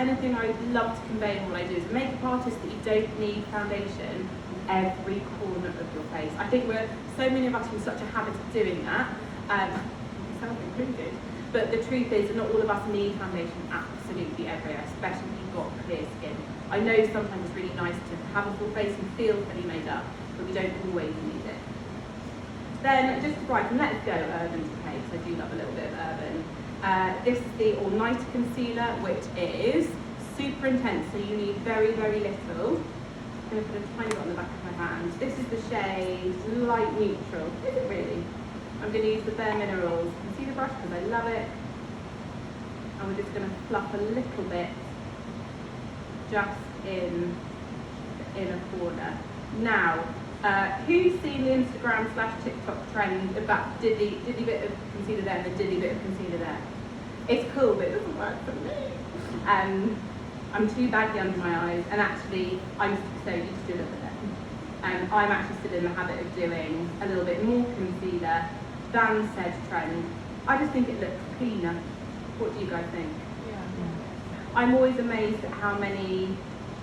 anything I love to convey in what I do as a makeup artist, that you don't need foundation in every corner of your face. I think so many of us are in such a habit of doing that, myself included, but the truth is not all of us need foundation absolutely everywhere, especially if you've got clear skin. I know sometimes it's really nice to have a full face and feel fully made up, but we don't always need it. Then, just before I can let go Urban Decay, because I do love a little bit of Urban, this is the All Nighter Concealer, which is super intense, so you need very, very little. I'm going to put a tiny bit on the back of my hand. This is the shade Light Neutral. Is it really? I'm going to use the Bare Minerals concealer brush because I love it. And we're just going to fluff a little bit just in the inner corner. Now, who's seen the Instagram/TikTok trend about diddy bit of concealer there and the diddy bit of concealer there? It's cool, but it doesn't work for me. I'm too baggy under my eyes, and actually, I'm so used to it at them. I'm actually still in the habit of doing a little bit more concealer than said trend. I just think it looks cleaner. What do you guys think? Yeah. I'm always amazed at how many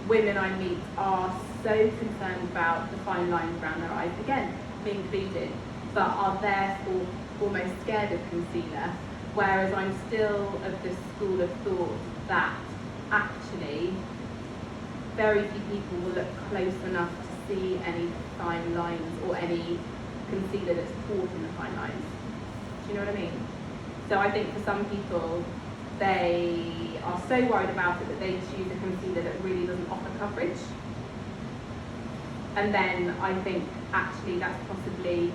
women I meet are so concerned about the fine lines around their eyes, again, me included, but are therefore almost scared of concealer, whereas I'm still of the school of thought that actually very few people will look close enough to see any fine lines or any concealer that's caught in the fine lines. Do you know what I mean? So I think for some people, they are so worried about it that they choose a concealer that really doesn't offer coverage. And then I think actually that's possibly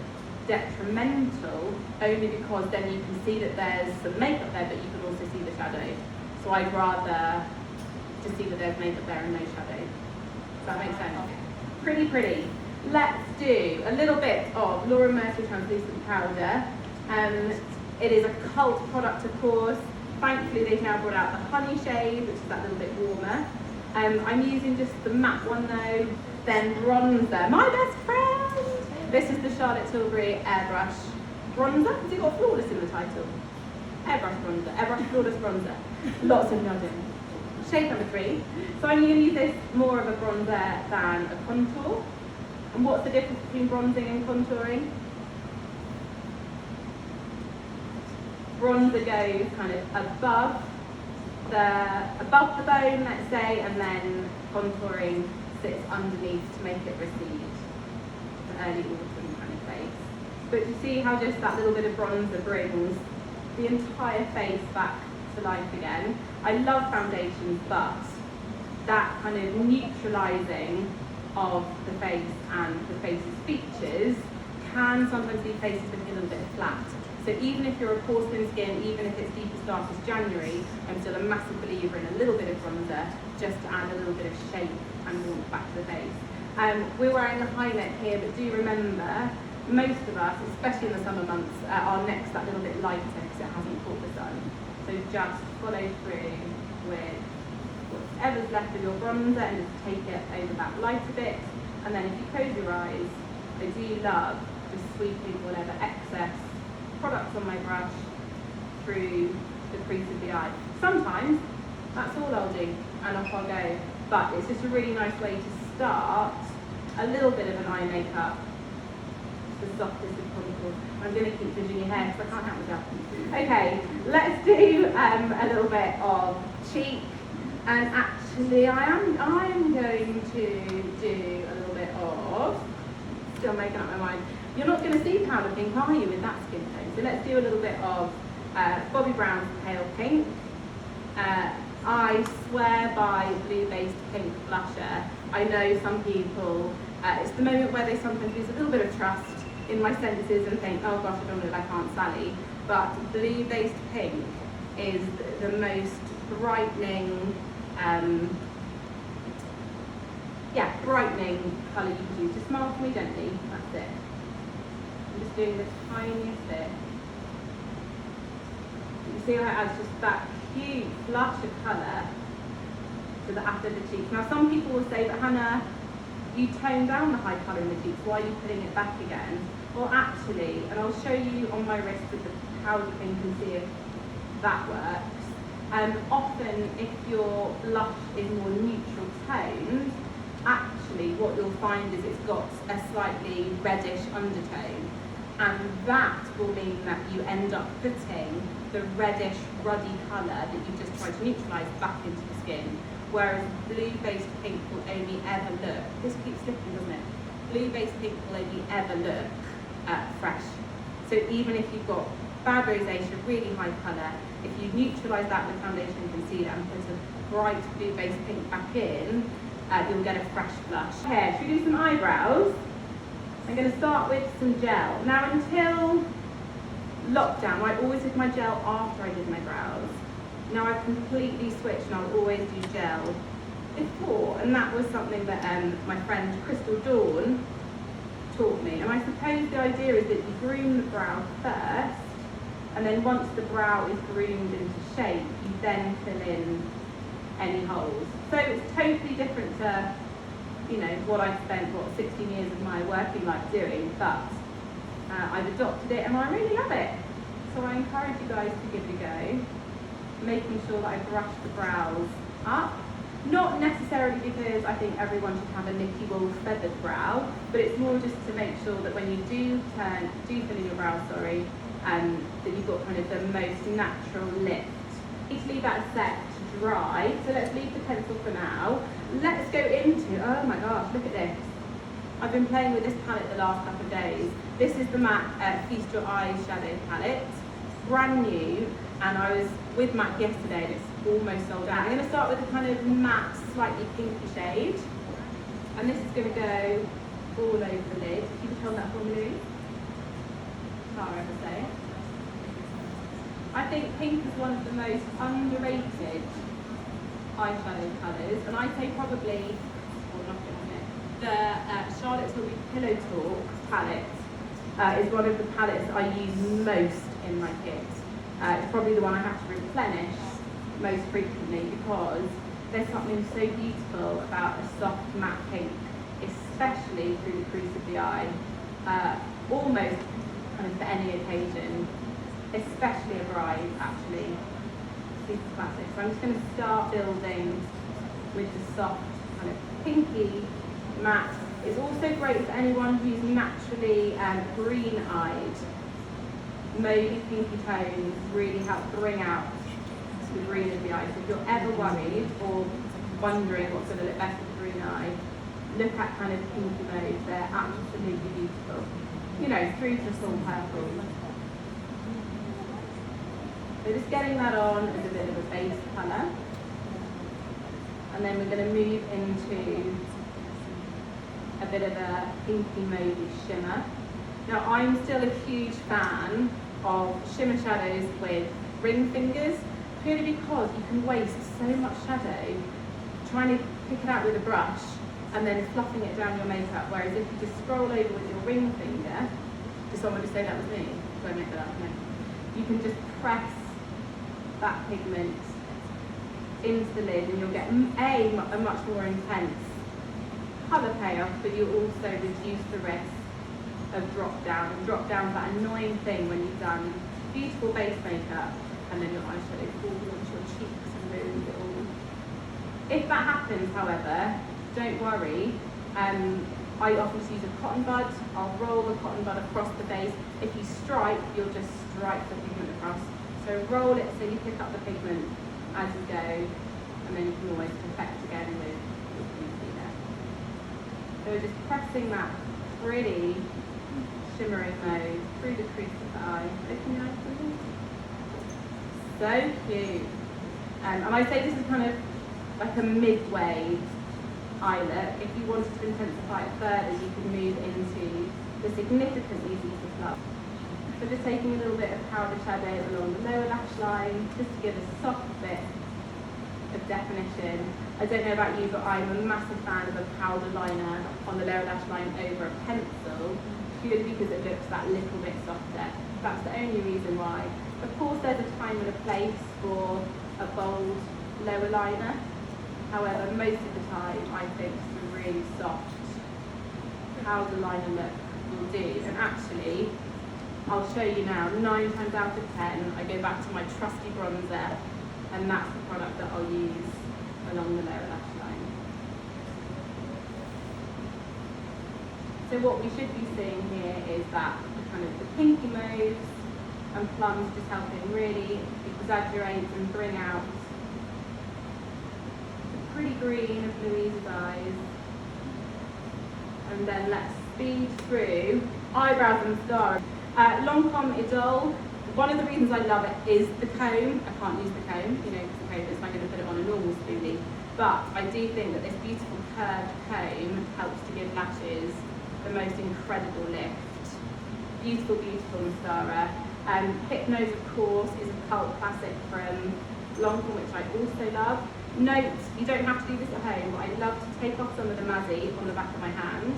detrimental, only because then you can see that there's some makeup there, but you can also see the shadow. So I'd rather just see that there's makeup there and no shadow. Does that make sense? Pretty pretty. Let's do a little bit of Laura Mercier Translucent Powder. It is a cult product, of course. Thankfully, they've now brought out the honey shade, which is that little bit warmer. I'm using just the matte one though. Then bronzer, my best friend. This is the Charlotte Tilbury Airbrush bronzer. Has it got flawless in the title? Airbrush bronzer, Airbrush flawless bronzer. Lots of nodding. Shade number 3. So I'm going to use this more of a bronzer than a contour. And what's the difference between bronzing and contouring? Bronzer goes kind of above the bone, let's say, and then contouring sits underneath to make it recede. The early autumn kind of face. But you see how just that little bit of bronzer brings the entire face back to life again. I love foundations, but that kind of neutralising of the face and the face's features can sometimes leave faces looking a little bit flat. So even if you're a porcelain skin, even if it's deepest darkest January, I'm still a massive believer in a little bit of bronzer just to add a little bit of shape and warmth back to the face. We're wearing a high neck here, but do remember, most of us, especially in the summer months, our neck's that little bit lighter because it hasn't caught the sun. So just follow through with whatever's left of your bronzer and just take it over that lighter bit. And then if you close your eyes, I do love just sweeping whatever excess products on my brush through the crease of the eye. Sometimes that's all I'll do and off I'll go, but it's just a really nice way to start a little bit of an eye makeup, the softest of contours. I'm going to keep fidgeting your hair because I can't help myself. Okay, let's do a little bit of cheek, and actually I'm going to do a little bit of, still making up my mind. You're not going to see powder pink, are you, with that skin tone? So let's do a little bit of Bobbi Brown's Pale Pink. I swear by blue-based pink blusher. I know some people, it's the moment where they sometimes lose a little bit of trust in my senses and think, oh gosh, I don't look like Aunt Sally. But blue-based pink is the most brightening, brightening colour you can use. Just smile for me gently, that's it. I'm just doing the tiniest bit. You see how it adds just that cute flush of colour to the after the cheeks. Now some people will say, but Hannah, you tone down the high colour in the cheeks, why are you putting it back again? Well actually, and I'll show you on my wrist with the powder pink and see if that works. Often, if your blush is more neutral toned, actually what you'll find is it's got a slightly reddish undertone, and that will mean that you end up putting the reddish, ruddy colour that you've just tried to neutralise back into the skin, whereas blue-based pink will only ever look, this keeps slipping, doesn't it? Blue-based pink will only ever look fresh. So even if you've got bad rosacea, really high colour, if you neutralise that with foundation and concealer and put a bright blue-based pink back in, you'll get a fresh blush. Okay, should we do some eyebrows? I'm going to start with some gel. Now until lockdown, I always did my gel after I did my brows. Now I've completely switched and I'll always do gel before, and that was something that my friend Crystal Dawn taught me. And I suppose the idea is that you groom the brow first, and then once the brow is groomed into shape, you then fill in any holes. So it's totally different to, you know, what I spent, 16 years of my working life doing, but I've adopted it and I really love it. So I encourage you guys to give it a go, making sure that I brush the brows up. Not necessarily because I think everyone should have a Nicky Wolf feathered brow, but it's more just to make sure that when you do fill in your brow, that you've got kind of the most natural lift. Need to leave that set to dry, so let's leave the pencil for now. Let's go into, oh my gosh, look at this. I've been playing with this palette the last couple of days. This is the MAC Feast Your Eyeshadow palette, brand new, and I was with MAC yesterday and it's almost sold out. I'm going to start with a kind of matte, slightly pinky shade, and this is going to go all over the lid. If you can tell that for me, can't ever say it. I think pink is one of the most underrated eyeshadow colours, and I say probably, the Charlotte Tilbury Pillow Talk palette is one of the palettes I use most in my kit. It's probably the one I have to replenish most frequently because there's something so beautiful about a soft matte pink, especially through the crease of the eye, almost kind of for any occasion, especially a bride actually. Super classic. So I'm just going to start building with the soft kind of pinky matte. It's also great for anyone who's naturally green-eyed. Mauvey pinky tones really help bring out the green of the eye. So if you're ever worried or wondering what's going to look best with green eye, look at kind of pinky mauve. They're absolutely beautiful. You know, through to full purple. So just getting that on as a bit of a base colour. And then we're going to move into a bit of a pinky mauvey shimmer. Now I'm still a huge fan of shimmer shadows with ring fingers, purely because you can waste so much shadow trying to pick it out with a brush and then fluffing it down your makeup, whereas if you just scroll over with your ring finger, did someone just say that was me? Did I make that up? No. You can just press that pigment into the lid and you'll get a much more intense colour payoff, but you also reduce the risk of drop down. And drop down is that annoying thing when you've done beautiful base makeup and then your eyeshadow falls onto your cheeks and ruins it all. If that happens, however, don't worry. I often use a cotton bud. I'll roll the cotton bud across the base. If you strike, you'll just strike the pigment across. So roll it so you pick up the pigment as you go, and then you can always perfect again with concealer. So we're just pressing that pretty shimmering mauve through the crease of the eye. Open your eyes, please. So cute. And I say this is kind of like a midway eye look. If you wanted to intensify it further, you can move into the significantly deeper fluff. So just taking a little bit of powder shadow along the lower lash line, just to give a soft bit of definition. I don't know about you, but I'm a massive fan of a powder liner on the lower lash line over a pencil, purely because it looks that little bit softer. That's the only reason why. Of course, there's a time and a place for a bold lower liner. However, most of the time, I think a really soft powder liner look will do. And actually, I'll show you now, 9 times out of 10, I go back to my trusty bronzer, and that's the product that I'll use along the lower lash line. So what we should be seeing here is that kind of the pinky moves and plums just helping really exaggerate and bring out the pretty green of Louise's eyes. And then let's speed through eyebrows and mascara. Lancome Idole. One of the reasons I love it is the comb. I can't use the comb, you know, because the comb is I'm going to put it on a normal spoolie. But I do think that this beautiful curved comb helps to give lashes the most incredible lift. Beautiful, beautiful mascara. Hypnose, of course, is a cult classic from Lancome, which I also love. Note, you don't have to do this at home, but I love to take off some of the mazzy on the back of my hand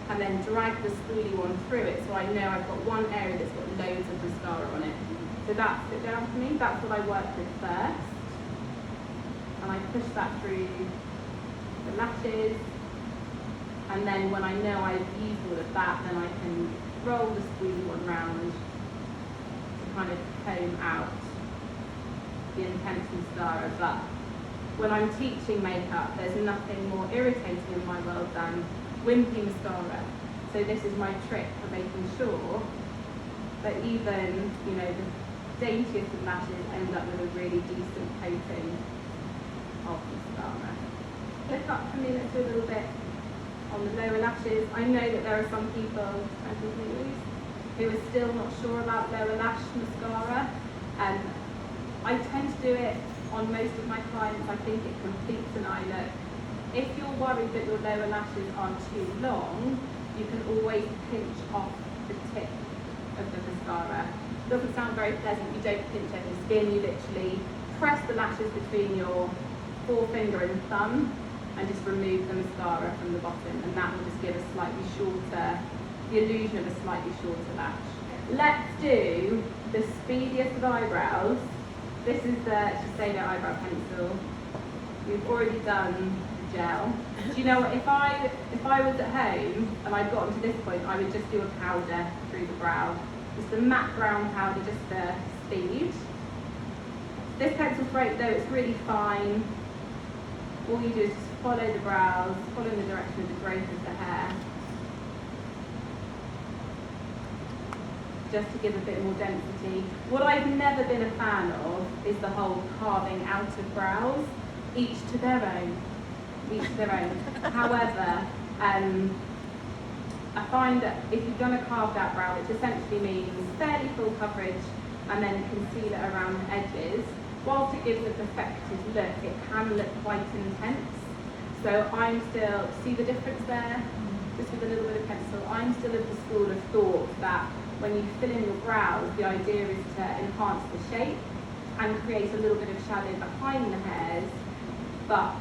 and then drag the spoolie one through it so I know I've got one area that's got loads of mascara on it. So that's it down for me. That's what I work with first. And I push that through the lashes. And then when I know I've used all of that, then I can roll the spoolie one round to kind of comb out the intense mascara. But when I'm teaching makeup, there's nothing more irritating in my world than wimpy mascara. So this is my trick for making sure that even, you know, the daintiest of lashes end up with a really decent coating of mascara. Look up for me, let's do a little bit on the lower lashes. I know that there are some people who are still not sure about lower lash mascara. I tend to do it on most of my clients. I think it completes an eye look. If you're worried that your lower lashes are too long, you can always pinch off the tip of the mascara. It doesn't sound very pleasant. You don't pinch any skin. You literally press the lashes between your forefinger and thumb and just remove the mascara from the bottom, and that will just give a slightly shorter, the illusion of a slightly shorter lash. Let's do the speediest of eyebrows. This is the Shiseido eyebrow pencil. We've already done the gel. Do you know what, if I was at home and I'd gotten to this point, I would just do a powder through the brow. Just a matte brown powder, just for speed. This pencil's great though, it's really fine. All you do is just follow the brows, follow the direction of the growth of the hair. Just to give a bit more density. What I've never been a fan of is the whole carving out of brows. Each to their own. Each to their own. However, I find that if you've done a carved out brow, which essentially means fairly full coverage and then concealer around the edges, whilst it gives a perfected look, it can look quite intense. So I'm still, see the difference there? Just with a little bit of pencil. I'm still of the school of thought that when you fill in your brows, the idea is to enhance the shape and create a little bit of shadow behind the hairs, but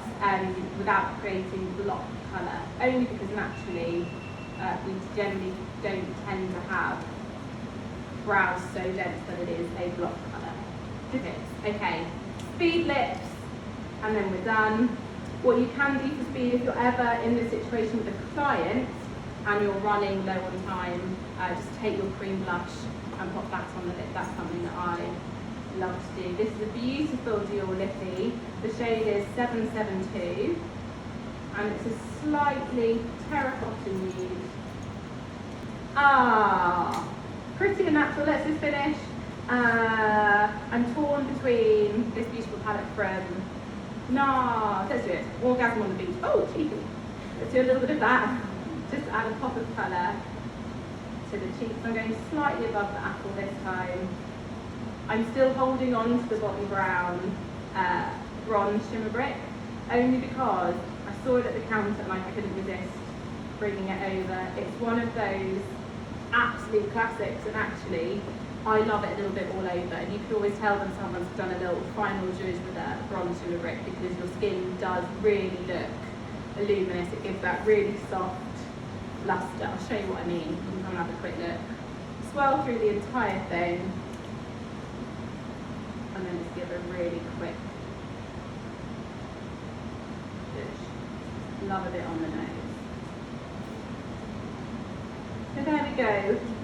without creating block colour. Only because naturally we generally don't tend to have brows so dense that it is a block colour. Okay, speed lips, and then we're done. What you can do for speed, if you're ever in this situation with a client and you're running low on time, just take your cream blush and pop that on the lip. That's something that I love to do. This is a beautiful Dior lippy. The shade is 772, and it's a slightly terracotta nude. Pretty and natural. Let's just finish. I'm torn between this beautiful palette from Nars. Let's do it. Orgasm on the beach. Oh, cheeky. Let's do a little bit of that. Just add a pop of colour to the cheeks. I'm going slightly above the apple this time. I'm still holding on to the Bobbi Brown bronze shimmer brick, only because I saw it at the counter and I couldn't resist bringing it over. It's one of those absolute classics, and actually I love it a little bit all over, and you can always tell when someone's done a little final zhuzh with a bronze shimmer brick, because your skin does really look luminous. It gives that really soft luster. I'll show you what I mean. You can come and have a quick look. Swirl through the entire thing, and then just give a really quick zhuzh. Love a bit on the nose. So there we go.